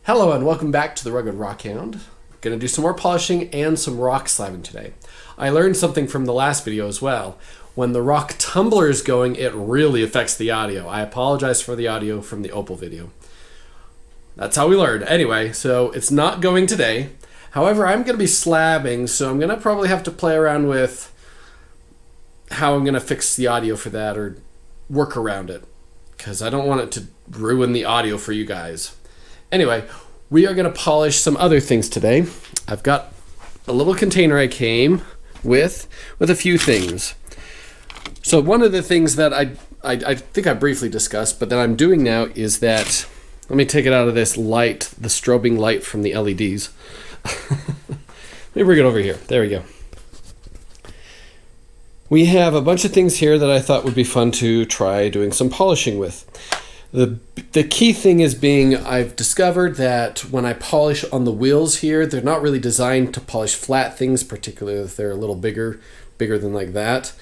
Hello and welcome back to the Rugged Rockhound. Gonna do some more polishing and some rock slabbing today. I learned something from the last video as well. When the rock tumbler is going, it really affects the audio. I apologize for the audio from the Opal video. That's how we learned. Anyway, so it's not going today. However, I'm gonna be slabbing, so I'm gonna probably have to play around with how I'm gonna fix the audio for that or work around it, because I don't want it to ruin the audio for you guys. Anyway, we are going to polish some other things today. I've got a little container I came with a few things. So one of the things that I think I briefly discussed, but that I'm doing now is that, let me take it out of this light, the strobing light from the LEDs. Let me bring it over here. There we go. We have a bunch of things here that I thought would be fun to try doing some polishing with. The key thing is I've discovered that when I polish on the wheels here, they're not really designed to polish flat things, particularly if they're a little bigger than like that.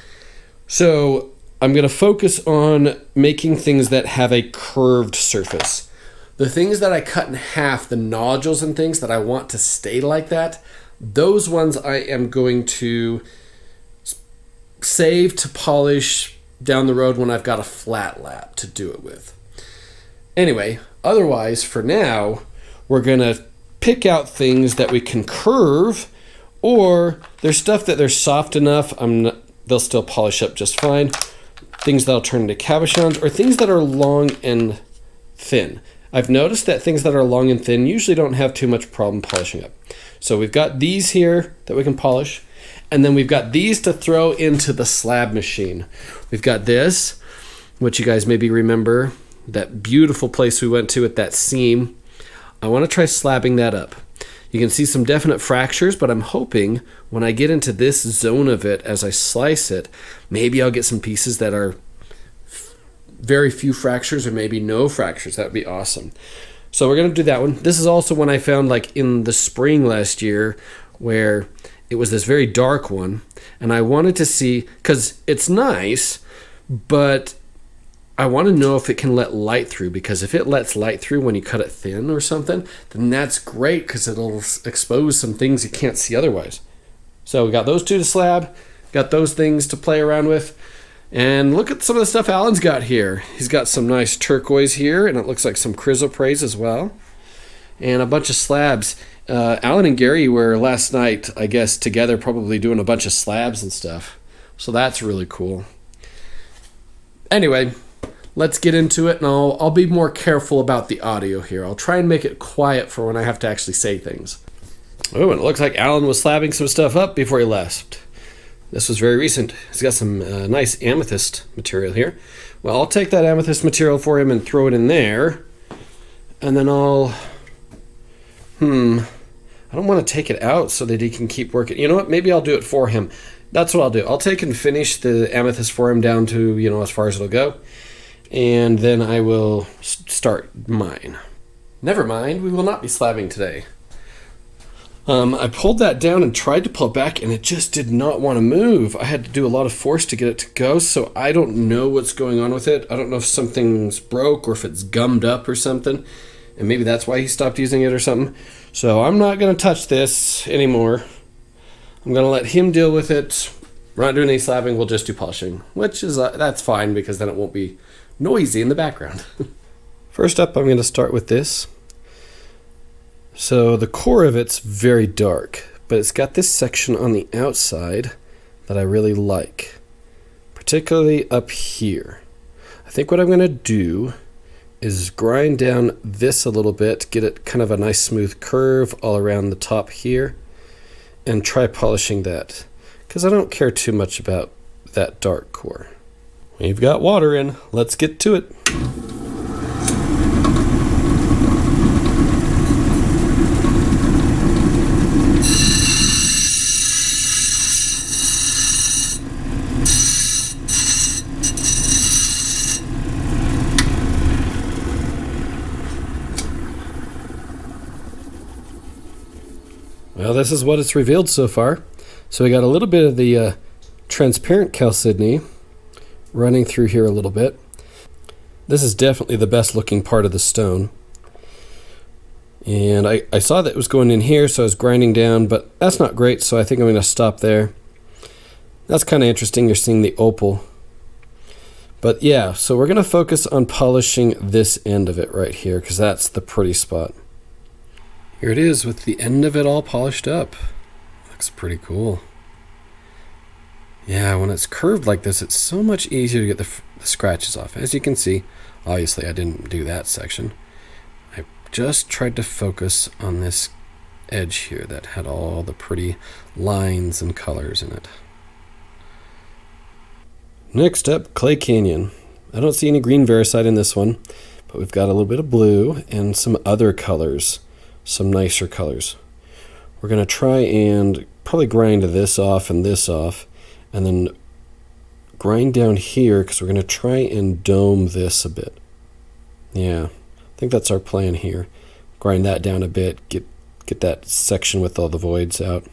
So I'm going to focus on making things that have a curved surface. The things that I cut in half, the nodules and things that I want to stay like that, those ones I am going to save to polish down the road when I've got a flat lap to do it with. Anyway, otherwise, for now, we're going to pick out things that we can curve, or there's stuff that they're soft enough, they'll still polish up just fine. Things that'll turn into cabochons, or things that are long and thin. I've noticed that things that are long and thin usually don't have too much problem polishing up. So we've got these here that we can polish, and then we've got these to throw into the slab machine. We've got this, which you guys maybe remember, that beautiful place we went to at that seam. I want to try slabbing that up. You can see some definite fractures, but I'm hoping when I get into this zone of it, as I slice it, maybe I'll get some pieces that are very few fractures or maybe no fractures. That would be awesome. So we're going to do that one. This is also one I found like in the spring last year where it was this very dark one, and I wanted to see, because it's nice, but I want to know if it can let light through, because if it lets light through when you cut it thin or something, then that's great because it'll expose some things you can't see otherwise. So we got those two to slab, got those things to play around with, and look at some of the stuff Alan's got here. He's got some nice turquoise here, and it looks like some chrysoprase as well, and a bunch of slabs. Alan and Gary were last night, I guess, together probably doing a bunch of slabs and stuff, so that's really cool. Anyway, let's get into it, and I'll be more careful about the audio here. I'll try and make it quiet for when I have to actually say things. Oh, and it looks like Alan was slabbing some stuff up before he left. This was very recent. He's got some nice amethyst material here. Well, I'll take that amethyst material for him and throw it in there. And then I don't want to take it out so that he can keep working. You know what? Maybe I'll do it for him. That's what I'll do. I'll take and finish the amethyst for him down to, as far as it'll go. And then I will start mine. Never mind, we will not be slabbing today. I pulled that down and tried to pull it back, and it just did not want to move. I had to do a lot of force to get it to go, so I don't know what's going on with it. I don't know if something's broke or if it's gummed up or something, and maybe that's why he stopped using it or something. So I'm not going to touch this anymore. I'm going to let him deal with it. We're not doing any slabbing, we'll just do polishing, which is that's fine, because then it won't be noisy in the background. First up, I'm going to start with this. So the core of it's very dark, but it's got this section on the outside that I really like, particularly up here. I think what I'm going to do is grind down this a little bit, get it kind of a nice smooth curve all around the top here, and try polishing that, because I don't care too much about that dark core. We've got water in. Let's get to it. Well, this is what it's revealed so far. So we got a little bit of the transparent chalcedony running through here a little bit. This is definitely the best looking part of the stone. And I saw that it was going in here, so I was grinding down, but that's not great, so I think I'm going to stop there. That's kind of interesting, you're seeing the opal. But yeah, so we're going to focus on polishing this end of it right here, because that's the pretty spot. Here it is with the end of it all polished up. Looks pretty cool. Yeah, when it's curved like this, it's so much easier to get the scratches off. As you can see, obviously I didn't do that section. I just tried to focus on this edge here that had all the pretty lines and colors in it. Next up, Clay Canyon. I don't see any green Vericide in this one, but we've got a little bit of blue and some other colors, some nicer colors. We're going to try and probably grind this off, and then grind down here because we're going to try and dome this a bit. Yeah, I think that's our plan here. Grind that down a bit, get that section with all the voids out,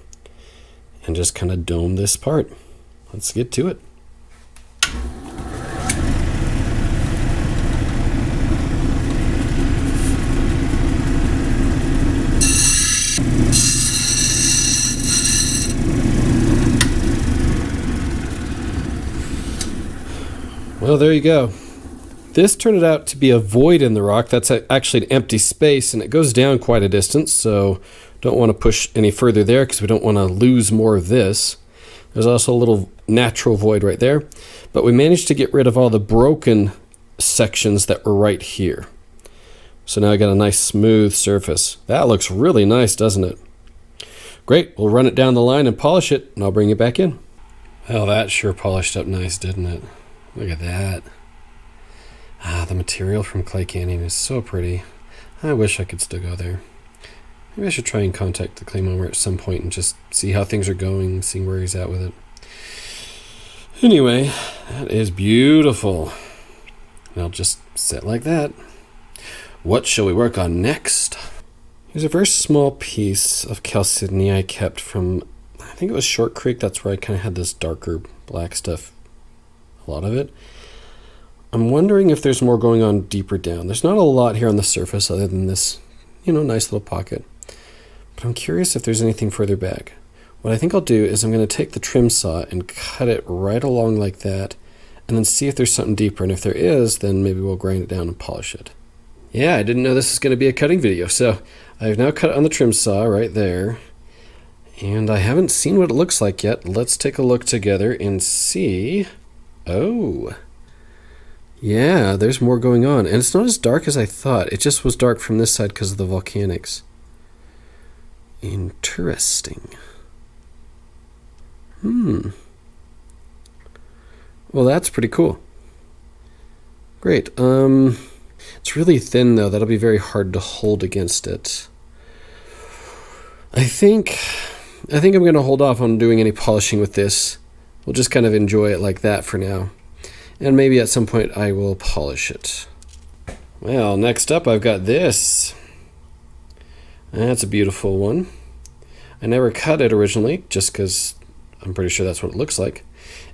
and just kind of dome this part. Let's get to it. Well, there you go. This turned out to be a void in the rock. That's actually an empty space, and it goes down quite a distance, so don't want to push any further there because we don't want to lose more of this. There's also a little natural void right there, but we managed to get rid of all the broken sections that were right here. So now I got a nice smooth surface. That looks really nice, doesn't it? Great, we'll run it down the line and polish it, and I'll bring it back in. Well, that sure polished up nice, didn't it? Look at that. The material from Clay Canyon is so pretty. I wish I could still go there. Maybe I should try and contact the clay mower at some point and just see how things are going, see where he's at with it. Anyway, that is beautiful. And I'll just sit like that. What shall we work on next? Here's a very small piece of chalcedony I kept from, I think it was Short Creek. That's where I kind of had this darker black stuff, a lot of it. I'm wondering if there's more going on deeper down. There's not a lot here on the surface other than this, nice little pocket. But I'm curious if there's anything further back. What I think I'll do is I'm going to take the trim saw and cut it right along like that, and then see if there's something deeper. And if there is, then maybe we'll grind it down and polish it. Yeah, I didn't know this was going to be a cutting video. So I've now cut it on the trim saw right there. And I haven't seen what it looks like yet. Let's take a look together and see. Oh. Yeah, there's more going on. And it's not as dark as I thought. It just was dark from this side because of the volcanics. Interesting. Well, that's pretty cool. Great. It's really thin, though. That'll be very hard to hold against it. I think I'm going to hold off on doing any polishing with this. We'll just kind of enjoy it like that for now. And maybe at some point I will polish it. Well, next up I've got this. That's a beautiful one. I never cut it originally, just because I'm pretty sure that's what it looks like.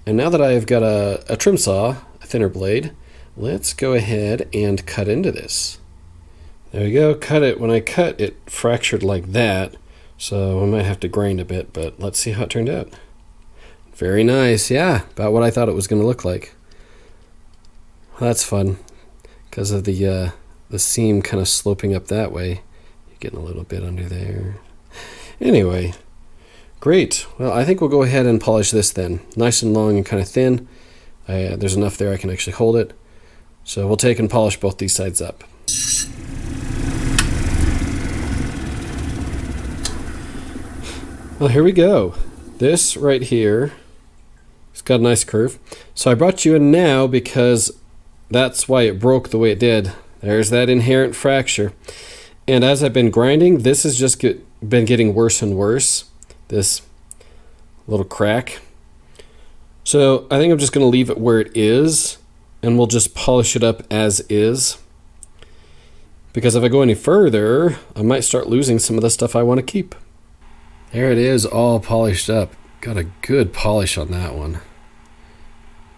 And now that I've got a trim saw, a thinner blade, let's go ahead and cut into this. There we go, cut it. When I cut, it fractured like that, so I might have to grind a bit, but let's see how it turned out. Very nice, yeah, about what I thought it was going to look like. Well, that's fun, because of the seam kind of sloping up that way. You're getting a little bit under there. Anyway, great. Well, I think we'll go ahead and polish this then. Nice and long and kind of thin. There's enough there I can actually hold it. So we'll take and polish both these sides up. Well, here we go. This right here, it's got a nice curve. So I brought you in now because that's why it broke the way it did. There's that inherent fracture. And as I've been grinding, this has just been getting worse and worse. This little crack. So I think I'm just going to leave it where it is, and we'll just polish it up as is. Because if I go any further, I might start losing some of the stuff I want to keep. There it is, all polished up. Got a good polish on that one.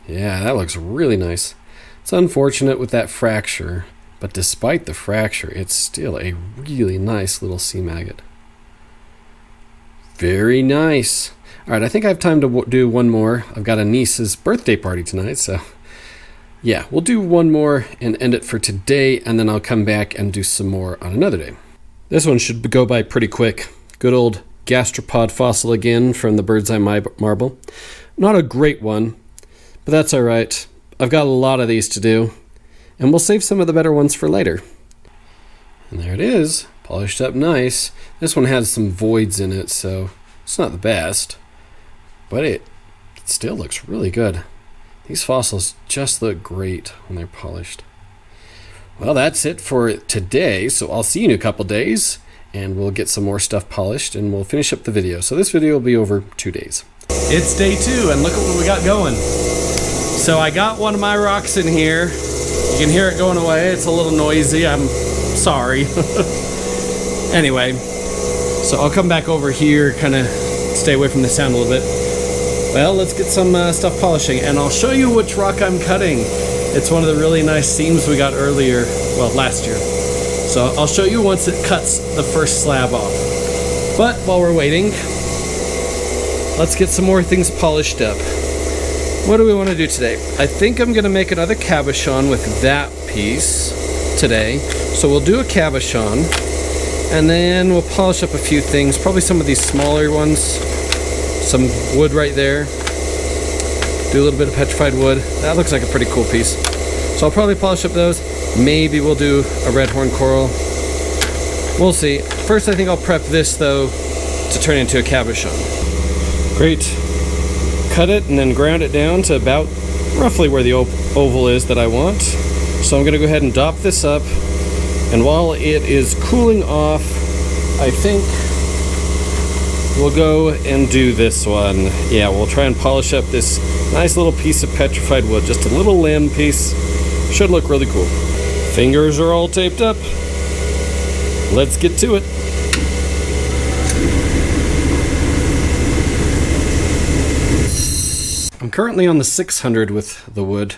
Yeah, that looks really nice. It's unfortunate with that fracture, But despite the fracture, it's still a really nice little sea maggot. Very nice. All right, I think I have time to do one more. I've got a niece's birthday party tonight, so yeah, we'll do one more and end it for today, and then I'll come back and do some more on another day. This one should go by pretty quick. Good old gastropod fossil again from the bird's eye marble. Not a great one, but that's all right. I've got a lot of these to do, and we'll save some of the better ones for later. And there it is, polished up nice. This one has some voids in it, so it's not the best, but it still looks really good. These fossils just look great when they're polished. Well, that's it for today, so I'll see you in a couple days, and we'll get some more stuff polished, and we'll finish up the video. So this video will be over 2 days. It's day 2, and look at what we got going. So I got one of my rocks in here. You can hear it going away. It's a little noisy. I'm sorry. Anyway, so I'll come back over here, kind of stay away from the sound a little bit. Well, let's get some stuff polishing, and I'll show you which rock I'm cutting. It's one of the really nice seams we got earlier, well, last year. So I'll show you once it cuts the first slab off. But while we're waiting, let's get some more things polished up. What do we want to do today? I think I'm going to make another cabochon with that piece today. So we'll do a cabochon, and then we'll polish up a few things, probably some of these smaller ones. Some wood right there. Do a little bit of petrified wood. That looks like a pretty cool piece. So I'll probably polish up those. Maybe we'll do a red horn coral. We'll see. First, I think I'll prep this though to turn into a cabochon. Great. Cut it and then ground it down to about roughly where the oval is that I want. So I'm going to go ahead and dop this up. And while it is cooling off, I think we'll go and do this one. Yeah, we'll try and polish up this nice little piece of petrified wood. Just a little limb piece. Should look really cool. Fingers are all taped up. Let's get to it. I'm currently on the 600 with the wood.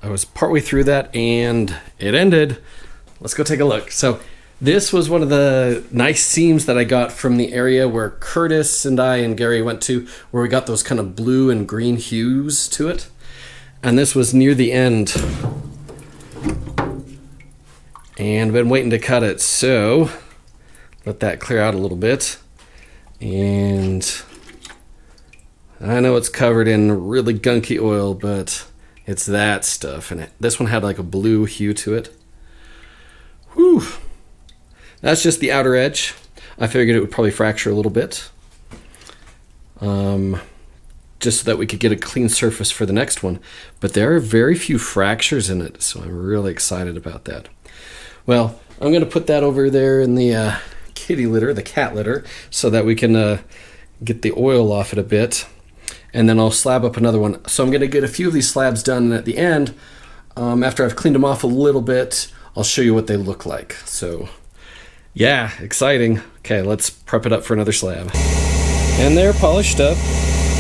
I was partway through that and it ended. Let's go take a look. So this was one of the nice seams that I got from the area where Curtis and I and Gary went to, where we got those kind of blue and green hues to it. And this was near the end. And I've been waiting to cut it, so let that clear out a little bit. And I know it's covered in really gunky oil, but it's that stuff. And this one had like a blue hue to it. Whew. That's just the outer edge. I figured it would probably fracture a little bit. Just so that we could get a clean surface for the next one. But there are very few fractures in it, so I'm really excited about that. Well, I'm going to put that over there in the kitty litter, the cat litter, so that we can get the oil off it a bit. And then I'll slab up another one. So I'm going to get a few of these slabs done, and at the end, after I've cleaned them off a little bit, I'll show you what they look like. So yeah, exciting. Okay, let's prep it up for another slab. And they're polished up.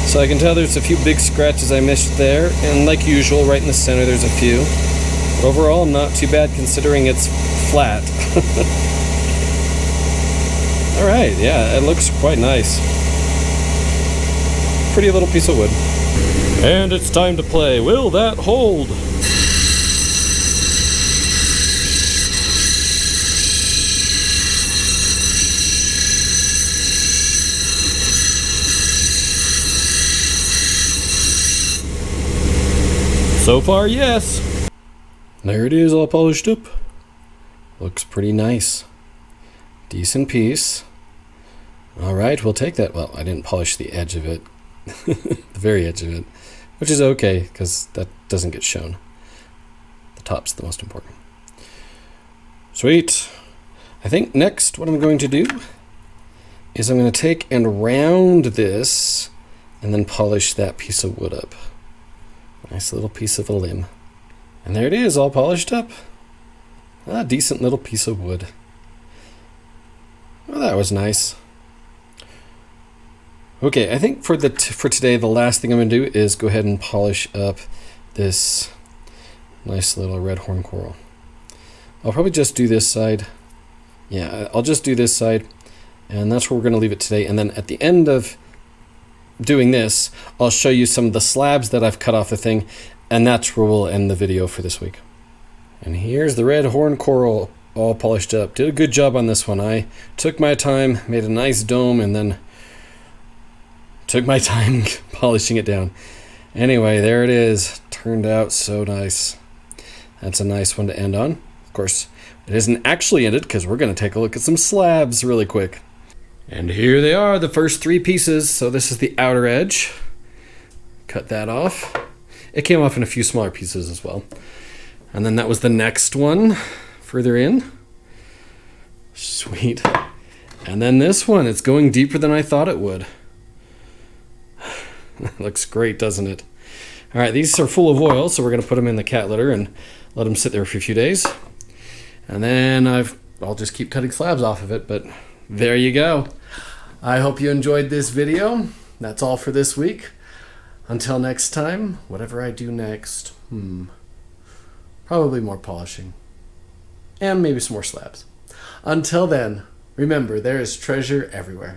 So I can tell there's a few big scratches I missed there, and like usual, right in the center there's a few. But overall, not too bad considering it's flat. Alright, yeah, it looks quite nice. Pretty little piece of wood. And it's time to play Will That Hold? So far, yes. There it is, all polished up. Looks pretty nice. Decent piece. All right, we'll take that. Well, I didn't polish the edge of it. The very edge of it. Which is okay, because that doesn't get shown. The top's the most important. Sweet. I think next what I'm going to do is I'm going to take and round this and then polish that piece of wood up. Nice little piece of a limb. And there it is, all polished up. A decent little piece of wood. Well, that was nice. Okay, I think for today, the last thing I'm going to do is go ahead and polish up this nice little red horn coral. I'll probably just do this side. Yeah, I'll just do this side, and that's where we're going to leave it today. And then at the end of doing this, I'll show you some of the slabs that I've cut off the thing, and that's where we'll end the video for this week. And here's the red horn coral all polished up. Did a good job on this one. I took my time, made a nice dome, and then took my time polishing it down. Anyway, there it is. Turned out so nice. That's a nice one to end on. Of course, it isn't actually ended because we're going to take a look at some slabs really quick. And here they are, the first 3 pieces. So this is the outer edge. Cut that off. It came off in a few smaller pieces as well. And then that was the next one further in. Sweet. And then this one, it's going deeper than I thought it would. Looks great, doesn't it? All right, these are full of oil, so we're going to put them in the cat litter and let them sit there for a few days. And then I'll just keep cutting slabs off of it, but there you go. I hope you enjoyed this video. That's all for this week. Until next time, whatever I do next, probably more polishing. And maybe some more slabs. Until then, remember, there is treasure everywhere.